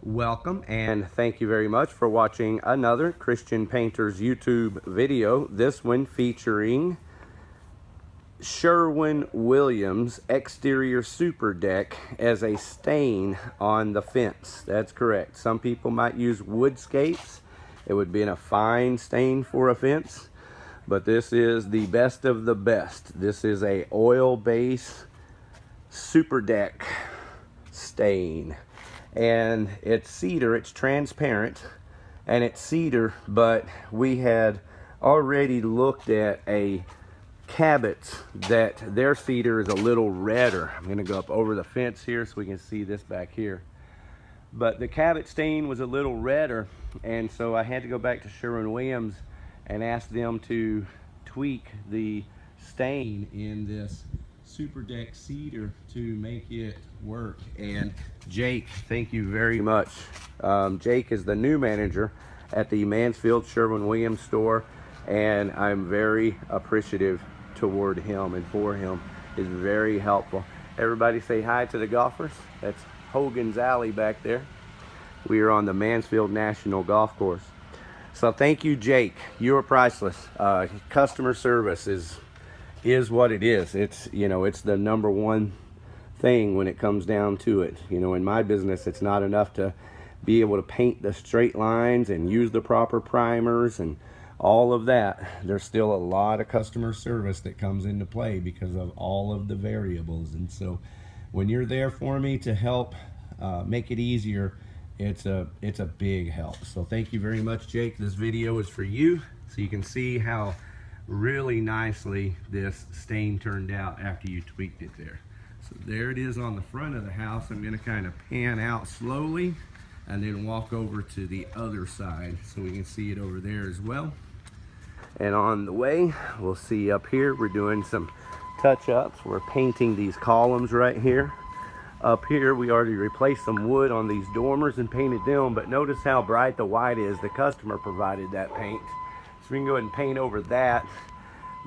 Welcome and thank you very much for watching another Christian Painters YouTube video. This one featuring Sherwin-Williams exterior SuperDeck as a stain on the fence. That's correct. Some people might use woodscapes. It would be a fine stain for a fence, but this is the best of the best. This is a oil-based SuperDeck stain. And it's cedar, it's transparent, and it's cedar, but we had already looked at a Cabot that their cedar is a little redder. I'm going to go up over the fence here so we can see this back here. But the Cabot stain was a little redder, and so I had to go back to Sherwin-Williams and ask them to tweak the stain in this SuperDeck cedar to make it work. And Jake, thank you very much. Jake is the new manager at the Mansfield Sherwin-Williams store, and I'm very appreciative toward him and for him. Is very helpful. Everybody say hi to the golfers. That's Hogan's Alley back there. We are on the Mansfield National Golf Course. So thank you, Jake. You are priceless. Customer service is what it is. It's, you know, it's the number one thing when it comes down to it. You know, in my business, it's not enough to be able to paint the straight lines and use the proper primers and all of that. There's still a lot of customer service that comes into play because of all of the variables. And so when you're there for me to help make it easier, it's a big help. So thank you very much, Jake. This video is for you so you can see how really nicely this stain turned out after you tweaked it there. So there it is on the front of the house. I'm going to kind of pan out slowly and then walk over to the other side so we can see it over there as well. And on the way, we'll see up here, we're doing some touch-ups. We're painting these columns right here. Up here, we already replaced some wood on these dormers and painted them, but notice how bright the white is. The customer provided that paint. So we can go ahead and paint over that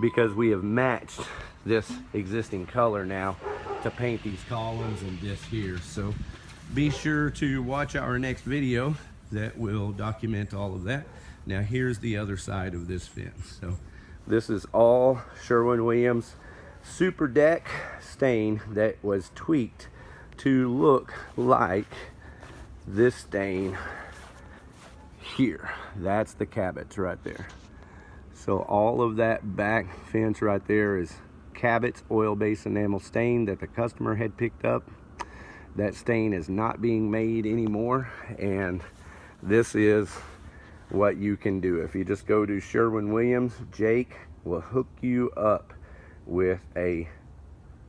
because we have matched this existing color now to paint these columns and this here. So be sure to watch our next video that will document all of that. Now here's the other side of this fence. So this is all Sherwin-Williams SuperDeck stain that was tweaked to look like this stain here. That's the Cabot right there. So all of that back fence right there is Cabot's oil-based enamel stain that the customer had picked up. That stain is not being made anymore, and this is what you can do. If you just go to Sherwin-Williams, Jake will hook you up with a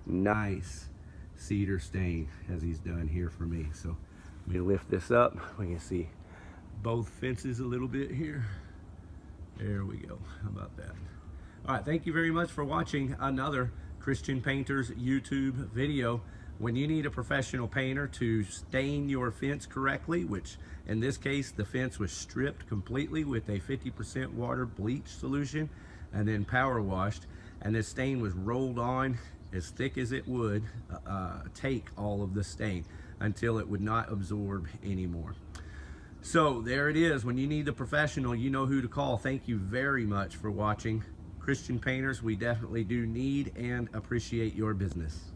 nice cedar stain as he's done here for me. So let me lift this up. We can see both fences a little bit here. There we go. How about that? All right, thank you very much for watching another Christian Painters YouTube video. When you need a professional painter to stain your fence correctly, which in this case, the fence was stripped completely with a 50% water bleach solution and then power washed, and this stain was rolled on as thick as it would take all of the stain until it would not absorb anymore. So there it is. When you need the professional, you know who to call. Thank you very much for watching. Christian Painters, we definitely do need and appreciate your business.